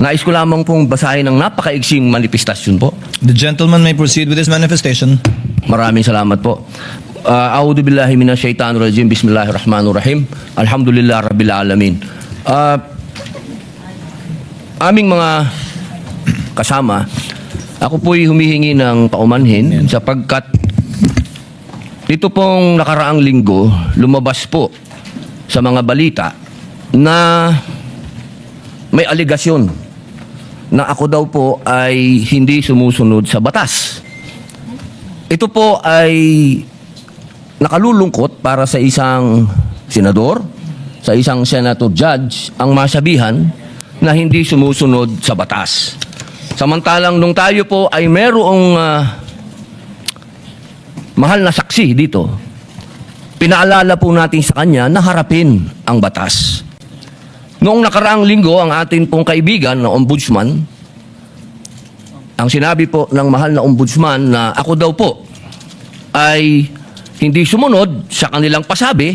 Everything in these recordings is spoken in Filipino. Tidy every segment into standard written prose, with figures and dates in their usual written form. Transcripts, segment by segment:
Nais ko lamang pong basahin ng napakaigsing manifestasyon po. The gentleman may proceed with his manifestation. Maraming salamat po. A'udhu billahi minasyaitanir rajim. Bismillahirrahmanirrahim. Alhamdulillah rabbil alamin. Aming mga kasama, ako po'y humihingi ng paumanhin sapagkat dito pong nakaraang linggo, lumabas po sa mga balita na may aligasyon na ako daw po ay hindi sumusunod sa batas. Ito po ay nakalulungkot para sa isang senador, sa isang senator judge, ang masabihan na hindi sumusunod sa batas. Samantalang nung tayo po ay merong mahal na saksi dito, pinaalala po natin sa kanya na harapin ang batas. Noong nakaraang linggo, ang atin pong kaibigan na ombudsman, ang sinabi po ng mahal na ombudsman na ako daw po ay hindi sumunod sa kanilang pasabi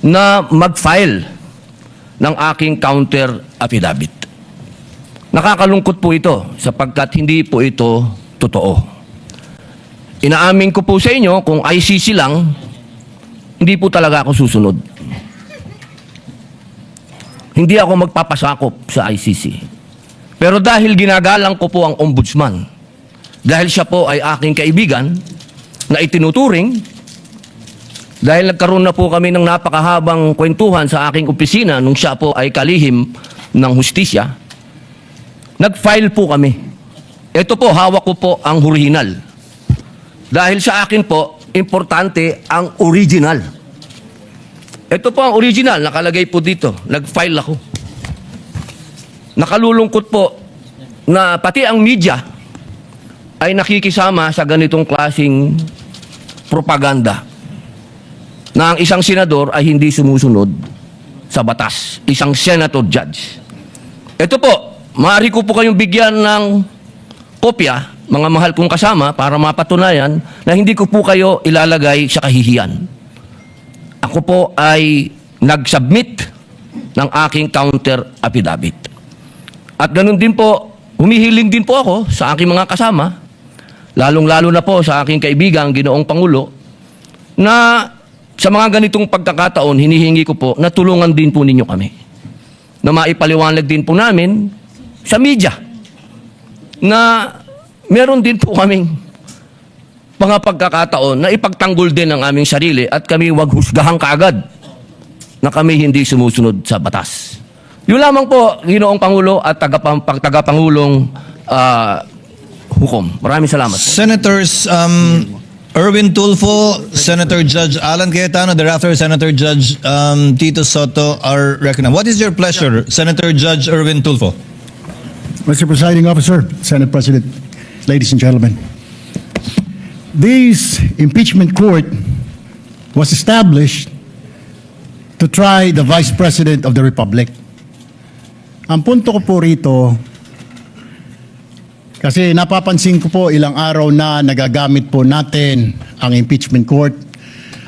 na mag-file ng aking counter affidavit. Nakakalungkot po ito sapagkat hindi po ito totoo. Inaamin ko po sa inyo kung ICC lang, hindi po talaga ako susunod. Hindi ako magpapasakop sa ICC. Pero dahil ginagalang ko po ang ombudsman, dahil siya po ay aking kaibigan na itinuturing, dahil nagkaroon na po kami ng napakahabang kwentuhan sa aking opisina nung siya po ay kalihim ng hustisya, nag-file po kami. Ito po, hawak ko po ang original. Dahil sa akin po, importante ang original. Ito po ang original, nakalagay po dito. Nag-file ako. Nakalulungkot po na pati ang media ay nakikisama sa ganitong klaseng propaganda na ang isang senador ay hindi sumusunod sa batas. Isang senator judge. Ito po, maaari ko po kayong bigyan ng kopya, mga mahal kong kasama, para mapatunayan na hindi ko po kayo ilalagay sa kahihiyan. Ako po ay nag-submit ng aking counter affidavit. At ganun din po, humihiling din po ako sa aking mga kasama, lalong-lalo na po sa aking kaibigan, Ginoong Pangulo, na sa mga ganitong pagkakataon, hinihingi ko po na tulungan din po ninyo kami. Na maipaliwanag din po namin sa media na meron din po kaming mga pagkakataon na ipagtanggol din ang aming sarili at kami wag husgahan kaagad na kami hindi sumusunod sa batas. Yun lamang po, Ginoong Pangulo at tagapangulong hukom. Maraming salamat. Senators Erwin Tulfo, Senator Judge Alan Cayetano, thereafter Senator Judge Tito Soto are recognized. What is your pleasure, Senator Judge Erwin Tulfo? Mr. Presiding Officer, Senate President, ladies and gentlemen, this impeachment court was established to try the Vice President of the Republic. Ang punto ko po rito, kasi napapansin ko po ilang araw na nagagamit po natin ang impeachment court,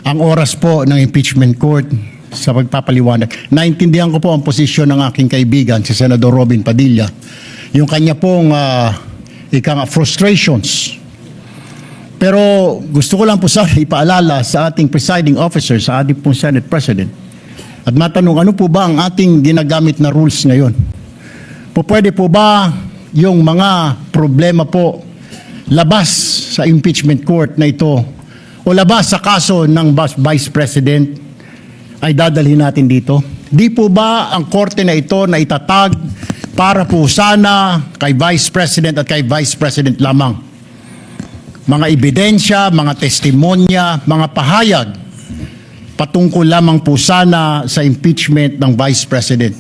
ang oras po ng impeachment court sa pagpapaliwanag. Naintindihan ko po ang posisyon ng aking kaibigan, si Senador Robin Padilla, yung kanya pong frustrations. Pero gusto ko lang po sana ipaalala sa ating presiding officer, sa ating pong Senate President, at matanong, ano po ba ang ating ginagamit na rules ngayon? Pwede po ba yung mga problema po labas sa impeachment court na ito o labas sa kaso ng Vice President ay dadalhin natin dito? Di po ba ang korte na ito na itatag para po sana kay Vice President at kay Vice President lamang? Mga ebidensya, mga testimonya, mga pahayag patungkol lamang po sana sa impeachment ng Vice President.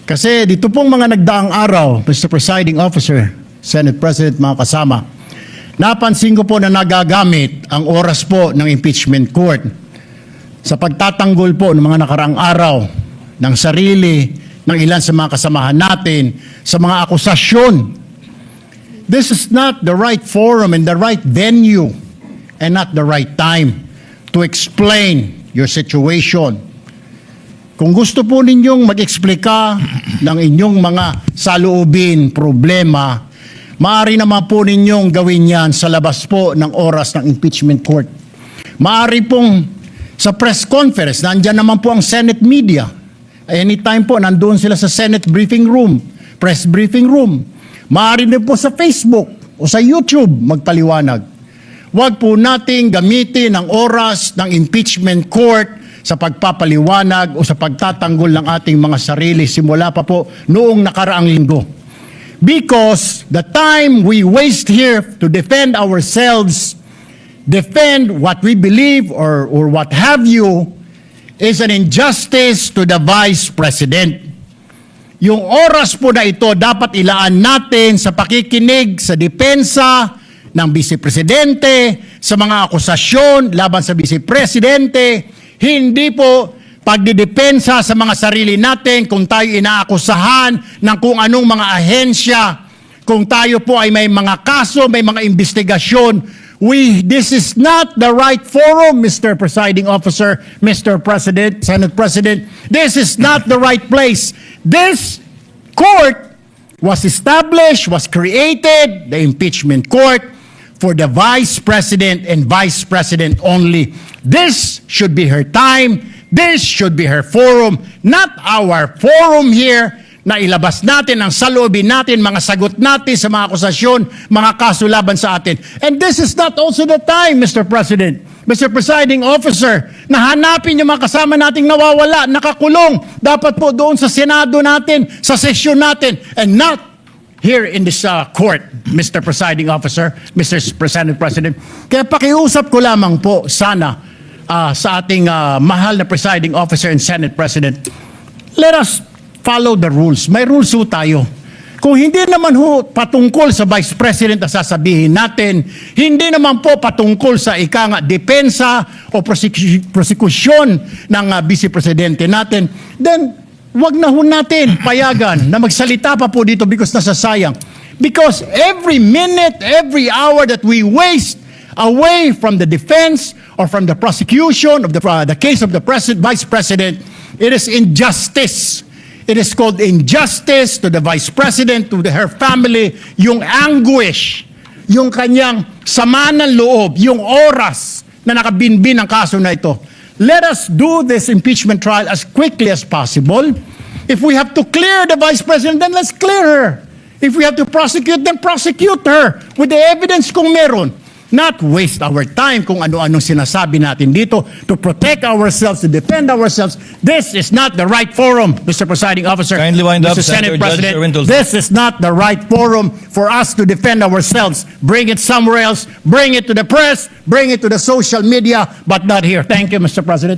Kasi dito pong mga nagdaang araw, Mr. Presiding Officer, Senate President, mga kasama, napansin ko po na nagagamit ang oras po ng impeachment court sa pagtatanggol po ng mga nakaraang araw ng sarili ng ilan sa mga kasamahan natin sa mga akusasyon. This is not the right forum and the right venue and not the right time to explain your situation. kung gusto po ninyong mag-eksplika ng inyong mga saloobin, problema, maaari naman po ninyong gawin yan sa labas po ng oras ng impeachment court. Maaari pong sa press conference, nandyan naman po ang Senate media. Anytime po, nandoon sila sa Senate briefing room, press briefing room. Maaari din po sa Facebook o sa YouTube magpaliwanag. Huwag po nating gamitin ang oras ng impeachment court sa pagpapaliwanag o sa pagtatanggol ng ating mga sarili simula pa po noong nakaraang linggo. Because the time we waste here to defend ourselves, defend what we believe or what have you, is an injustice to the Vice President. Yung oras po na ito dapat ilaan natin sa pakikinig sa depensa ng Vice Presidente, sa mga akusasyon laban sa Vice Presidente, hindi po pagdidepensa sa mga sarili natin kung tayo inaakusahan ng kung anong mga ahensya, kung tayo po ay may mga kaso, may mga investigasyon. This is not the right forum, Mr. Presiding Officer, Mr. President, Senate President. This is not the right place. This court was established, was created, the impeachment court, for the Vice President and Vice President only. This should be her time. This should be her forum, not our forum here na ilabas natin ang saloobin natin, mga sagot natin sa mga akusasyon, mga kaso laban sa atin. And this is not also the time, Mr. President, Mr. Presiding Officer, na hanapin yung mga kasama nating nawawala, nakakulong, dapat po doon sa Senado natin, sa sesyon natin, and not here in this court, Mr. Presiding Officer, Mr. Senate President. Kaya pakiusap ko lamang po sana sa ating mahal na Presiding Officer and Senate President, let us follow the rules. May rules ho tayo. Kung hindi naman ho patungkol sa Vice President na sasabihin natin, hindi naman po patungkol sa depensa o prosekusyon ng Vice Presidente natin, then wag na ho natin payagan na magsalita pa po dito because nasasayang. Because every minute, every hour that we waste away from the defense or from the prosecution of the case of the Vice President, it is injustice. It is called injustice to the Vice President, to her family, yung anguish, yung kanyang sama ng loob, yung oras na nakabinbin ang kaso na ito. Let us do this impeachment trial as quickly as possible. If we have to clear the Vice President, then let's clear her. If we have to prosecute, then prosecute her with the evidence kung meron. Not waste our time kung ano-anong sinasabi natin dito to protect ourselves, to defend ourselves. This is not the right forum, Mr. Presiding Officer. Kindly wind up, Mr. Senate Senator Judge President. Erwin Tulfo. This is not the right forum for us to defend ourselves. Bring it somewhere else. Bring it to the press. Bring it to the social media, but not here. Thank you, Mr. President.